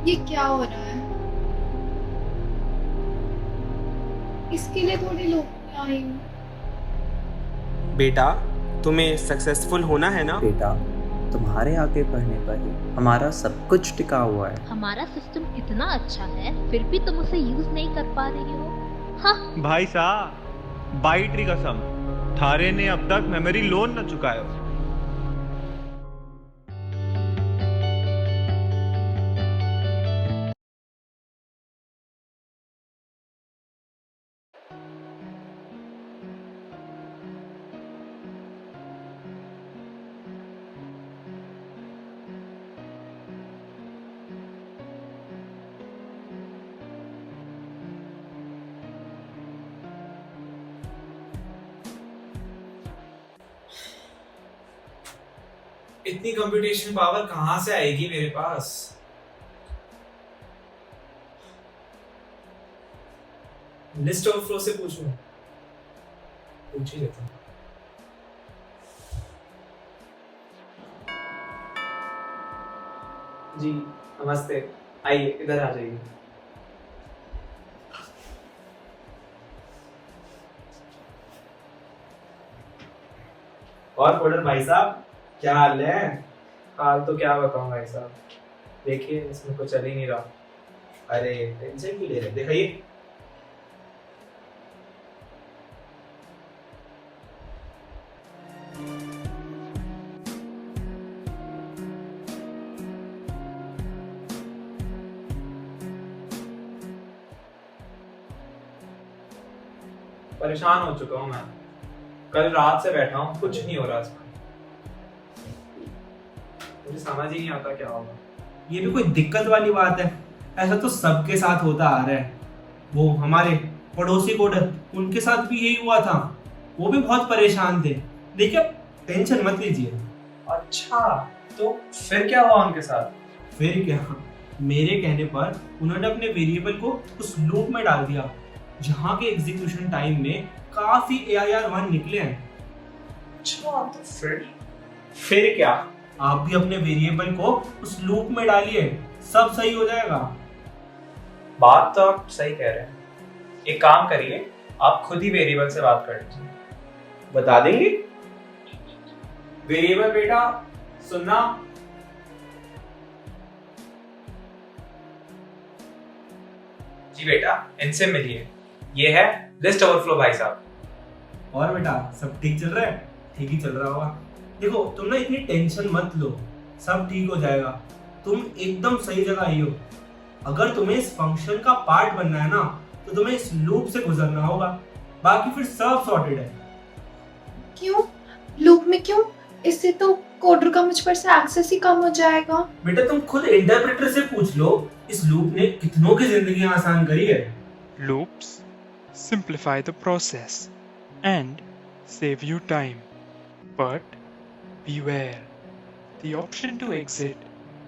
ये क्या हो रहा है? इसके लिए थोड़ी लोग में आई हूँ। बेटा, तुम्हें सक्सेसफुल होना है ना? बेटा, तुम्हारे आगे बढ़ने पर ही हमारा सब कुछ टिका हुआ है। हमारा सिस्टम इतना अच्छा है फिर भी तुम उसे यूज नहीं कर पा रही हो। हाँ। भाई साहब, बाइट री कसम, थारे ने अब तक मेमोरी लोन न चुकायो। इतनी कंप्यूटेशन पावर कहां से आएगी मेरे पास? लिस्ट ओवरफ्लो से पूछूं? पूछ ही लेता हूं। जी नमस्ते, आइए इधर आ जाइए। और कोडर भाई साहब, क्या हाल है? हाल तो क्या बताऊं भाई साहब, देखिए इसमें कुछ चल ही नहीं रहा। अरे टेंशन क्यों ले रहे हैं? दिखाइए। परेशान हो चुका हूं मैं, कल रात से बैठा हूं, कुछ नहीं हो रहा इसमें। मुझे समझ ही नहीं आता क्या होगा। ये भी कोई दिक्कत वाली बात है? ऐसा तो सबके साथ होता आ रहा है। वो हमारे पड़ोसी कोडर, उनके साथ भी यही हुआ था। वो भी बहुत परेशान थे। देखिए, टेंशन मत लीजिए। अच्छा, तो फिर क्या हुआ उनके साथ? फिर क्या, मेरे कहने पर उन्होंने अपने वेरिएबल को उस लूप में डाल दिया जहां के एग्जीक्यूशन टाइम में काफी AIR1 निकले हैं। अच्छा, तो फिर क्या? आप भी अपने वेरिएबल को उस लूप में डालिए, सब सही हो जाएगा। बात तो आप सही कह रहे हैं। एक काम करिए, आप खुद ही वेरिएबल से बात कर लीजिए। बता देंगे? वेरिएबल बेटा, सुनना। जी बेटा, इनसे मिलिए। ये है लिस्ट ओवरफ्लो भाई साहब। और बेटा, सब ठीक चल रहा है? ठीक ही चल रहा होगा। देखो, तुम ना इतनी टेंशन मत लो, सब ठीक हो जाएगा। तुम एकदम सही जगह आई हो। अगर तुम्हें इस फंक्शन का पार्ट बनना है ना, तो तुम्हें इस लूप से गुजरना होगा, बाकी फिर सब सॉर्टेड है। क्यों? लूप में क्यों? इससे तो कोडर का मुझ पर से एक्सेस ही कम हो जाएगा। बेटा, तुम खुद इंटरप्रेटर से पूछ लो, इस लूप ने कितनों की जिंदगी आसान करी है। Loops simplify the process and save you time. But beware, the option to exit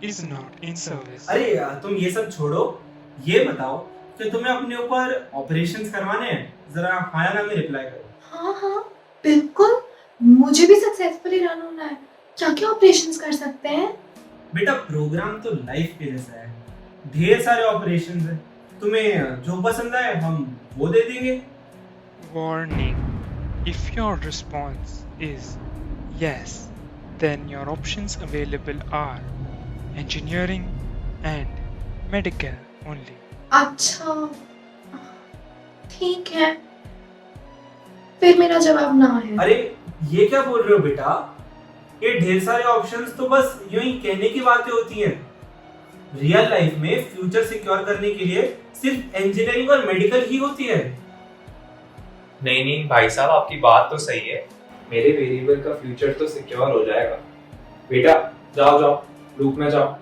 is not in service. अरे यार, तुम ये सब छोड़ो। ये बताओ कि तुम्हें अपने ऊपर ऑपरेशंस करवाने हैं? जरा हाँ या ना में रिप्लाई करो। हाँ हाँ, बिल्कुल। मुझे भी सक्सेसफुली रन होना है। क्या क्या ऑपरेशंस कर सकते हैं? बेटा, प्रोग्राम तो लाइफ के जैसा है, ढेर सारे ऑपरेशंस हैं। तुम्हें जो पसंद आए हम वो दे देंगे। Warning, if your response is yes, then your options available are engineering and medical only. अच्छा, ठीक है। फिर मेरा जवाब ना है। अरे, ये क्या बोल रहे हो बेटा? ये ढेर सारे ऑप्शंस तो बस यूं ही कहने की बातें होती हैं। रियल लाइफ में फ्यूचर सिक्योर करने के लिए सिर्फ इंजीनियरिंग और मेडिकल ही होती है। नहीं नहीं भाई साहब, आपकी बात तो सही है। मेरे वेरिएबल का फ्यूचर तो सिक्योर हो जाएगा। बेटा जाओ जाओ, लूप में जाओ।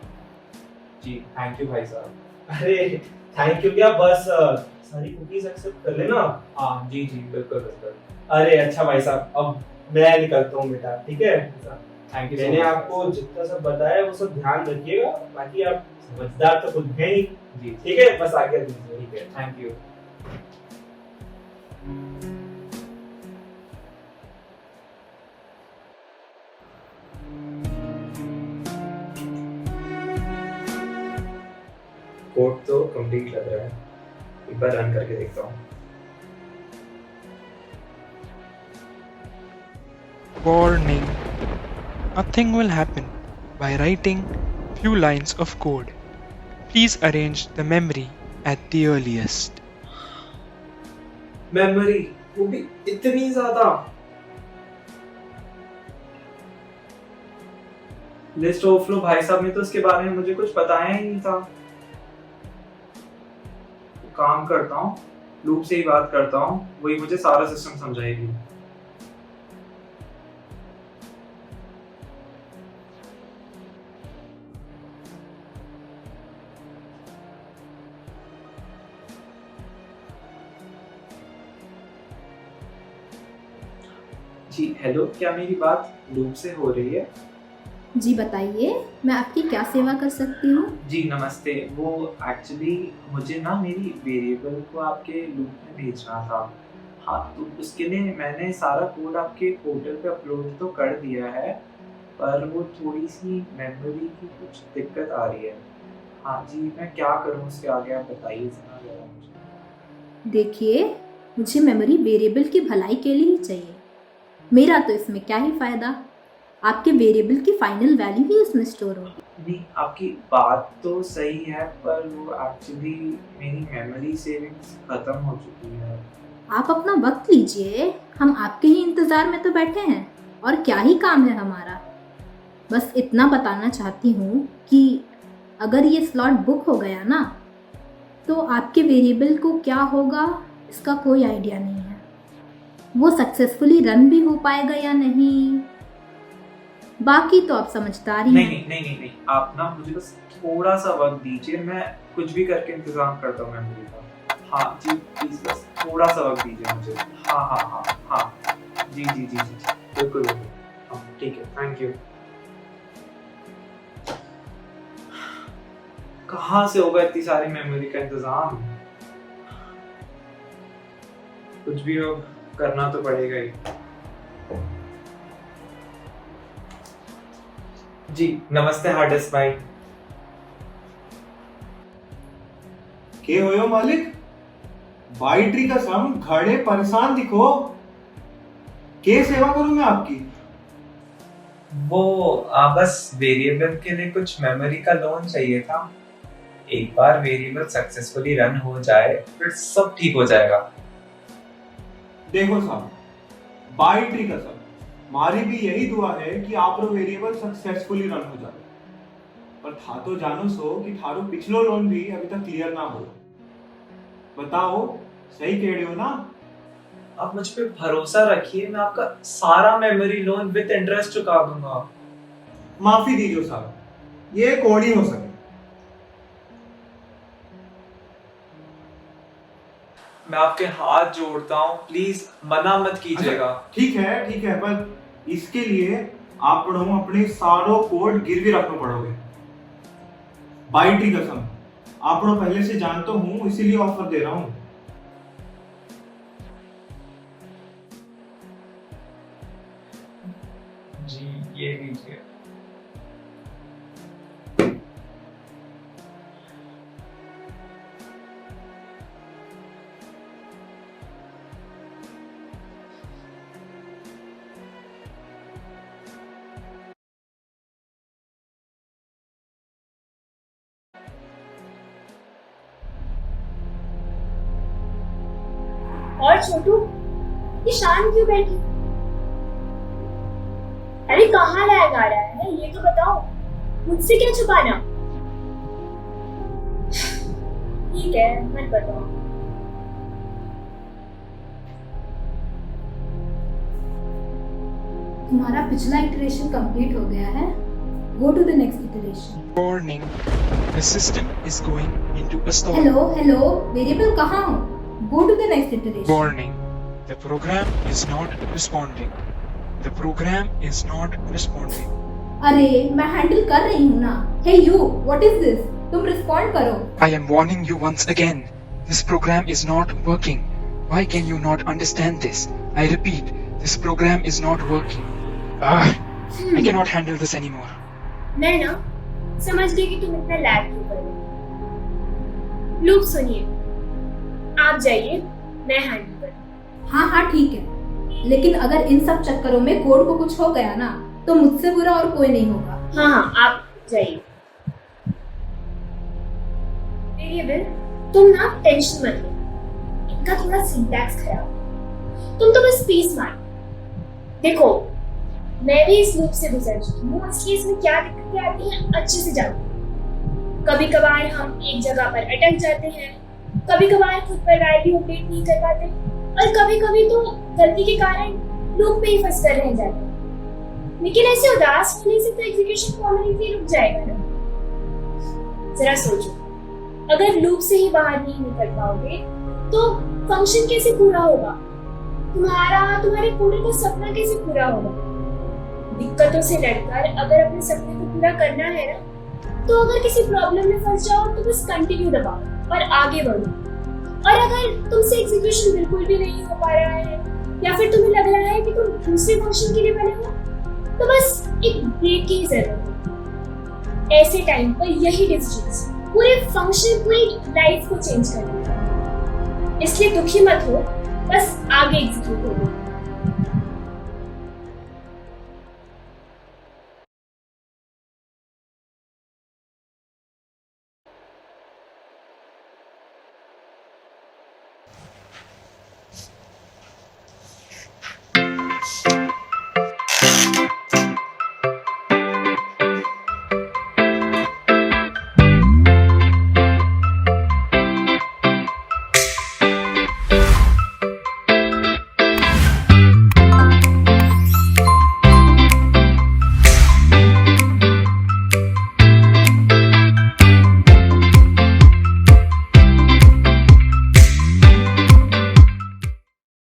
जी थैंक यू भाई साहब। अरे थैंक यू क्या, बस सारी कुकीज एक्सेप्ट कर लेना। हाँ जी जी बिल्कुल बिल्कुल। अरे अच्छा भाई साहब, अब मैं निकलता हूँ बेटा, ठीक है? Thank you. मैंने आपको जितना सब बताया वो सब ध्यान रखिएगा, बाकी आप समझदार तो खुद हैं ही। जी ठीक है, बस आज्ञा दीजिए। ठीक है, थैंक यू। कोड तो कंप्लीट लग रहा है, एक बार रन करके देखता हूँ। Warning. Nothing will happen by writing few lines of code. Please arrange the memory at the earliest. Memory वो भी इतनी ज्यादा। लिस्ट ओवरफ्लो भाई साहब ने तो उसके बारे में मुझे कुछ बताया ही नहीं था। काम करता हूँ, लूप से ही बात करता हूँ, वही मुझे सारा सिस्टम समझाएगी। जी हेलो, क्या मेरी बात लूप से हो रही है? जी बताइए, मैं आपकी क्या सेवा कर सकती हूँ? जी नमस्ते, वो एक्चुअली मुझे ना मेरी वेरिएबल को आपके लूप में भेजना था। हाँ, तो उसके लिए मैंने सारा कोड आपके पोर्टल पे अपलोड तो कर दिया है, पर वो थोड़ी सी मेमोरी की कुछ दिक्कत आ रही है। हाँ जी, मैं क्या करूँ उसके आगे, आप बताइए ज़रा मुझे। देखिए, मुझे मेमोरी वेरिएबल की भलाई के लिए ही चाहिए। मेरा तो इसमें क्या ही फ़ायदा, आपके वेरिएबल की फाइनल वैल्यू ही इसमें स्टोर होगी। नहीं, आपकी बात तो सही है, पर वो एक्चुअली मेरी मेमोरी सेविंग्स ख़त्म हो चुकी है। आप अपना वक्त लीजिए, हम आपके ही इंतज़ार में तो बैठे हैं, और क्या ही काम है हमारा। बस इतना बताना चाहती हूँ कि अगर ये स्लॉट बुक हो गया ना, तो आपके वेरिएबल को क्या होगा इसका कोई आइडिया नहीं है। वो सक्सेसफुली रन भी हो पाएगा या नहीं, बाकी तो आप समझदार ही हैं। नहीं, आप ना मुझे बस थोड़ा सा वक्त दीजिए, मैं कुछ भी करके इंतजाम करता हूँ मेमोरी का। हाँ जी प्लीज, बस थोड़ा सा वक्त दीजिए मुझे। हाँ जी बिल्कुल हाँ, ठीक है, थैंक यू। कहाँ से होगा इतनी सारी मेमोरी का इंतजाम? कुछ भी हो, करना तो पड़ेगा ही। जी नमस्ते हार्ड डिस्क भाई। के हो मालिक? बाइट्री का सम घड़े परेशान दिखो। के सेवा करूं मैं आपकी? वो बस वेरिएबल के लिए कुछ मेमोरी का लोन चाहिए था। एक बार वेरिएबल सक्सेसफुली रन हो जाए फिर सब ठीक हो जाएगा। देखो साहब, बाइट्री का सम हमारी भी यही दुआ है कि आपरो वेरिएबल सक्सेसफुली रन हो जाए, पर था तो जानो सो कि थारो पिछलो लोन भी अभी तक क्लियर ना हो। बताओ, सही कह रहे हो ना? आप मुझ पे भरोसा रखिए, मैं आपका सारा मेमोरी लोन विद इंटरेस्ट चुका दूंगा। माफी दीजिए साहब, ये कोड़ी हो सके। मैं आपके हाथ जोड़ता हूँ, प्लीज मना मत कीजिएगा। ठीक है, पर इसके लिए आप अपने सारो कोड गिरवी रखना पड़ोगे। बाइट्री कसम, आप पहले से जानता हूँ, इसीलिए ऑफर दे रहा हूँ। जी ये लीजिए। और छोटू, ये शाम क्यों बैठी? अरे कहाँ लैग आ रहा है ये तो बताओ, मुझसे क्या छुपाना? ठीक है, मत बताओ। तुम्हारा पिछला इटरेशन कंप्लीट हो गया है, go to the next iteration. Warning, the system is going into a stall. Hello, variable कहाँ हो? Go to the next iteration. Warning, the program is not responding. The program is not responding. अरे मैं handle कर रही हूँ ना। Hey you, what is this? तुम respond करो। I am warning you once again. This program is not working. Why can you not understand this? I repeat, this program is not working. I cannot handle this anymore. मैं ना समझ गई कि तुम इतना lag क्यों कर रहे हो। लूप सुनिए, आप जाइए, मैं हैंडल कर। हाँ हाँ ठीक है, लेकिन अगर इन सब चक्करों में कोड को कुछ हो गया ना तो मुझसे बुरा और कोई नहीं होगा। हाँ हाँ आप जाइए। वेरिएबल, तुम ना टेंशन मत लो, इनका थोड़ा सिंटैक्स खराब, तुम तो बस पीस मार। देखो मैं भी इस लूप से गुजर चुकी हूँ, इसलिए इसमें क्या दिक्कतें आती हैं अच्छे से जानती हूँ। कभी कभार हम एक जगह पर अटक जाते हैं, कभी कभार खुद पर वैल्यू अपडेट नहीं कर पाते, और कभी कभी तो गलती के कारण लूप में ही फंस कर रह जाते हैं। लेकिन ऐसे उदास होने से तो एग्जीक्यूशन परमानेंटली रुक जाएगा ना। जरा सोचो, अगर लूप से ही बाहर नहीं निकल पाओगे तो फंक्शन कैसे पूरा होगा? तुम्हारे कोडर का सपना कैसे पूरा होगा? दिक्कतों से लड़कर अगर अपने सपने को पूरा करना है ना, तो अगर किसी प्रॉब्लम में फंस जाओ तो बस कंटिन्यू दबाओ और आगे बढ़ो। और अगर तुमसे एग्जीक्यूशन बिल्कुल भी नहीं हो पा रहा है, या फिर तुम्हें लग रहा है कि तुम दूसरे फंक्शन के लिए बने हो, तो बस एक ब्रेक की जरूरत है। ऐसे टाइम पर यही डिसीजन पूरे फंक्शन, पूरी लाइफ को चेंज कर देगा। इसलिए दुखी मत हो, बस आगे एग्जीक्यूट करो।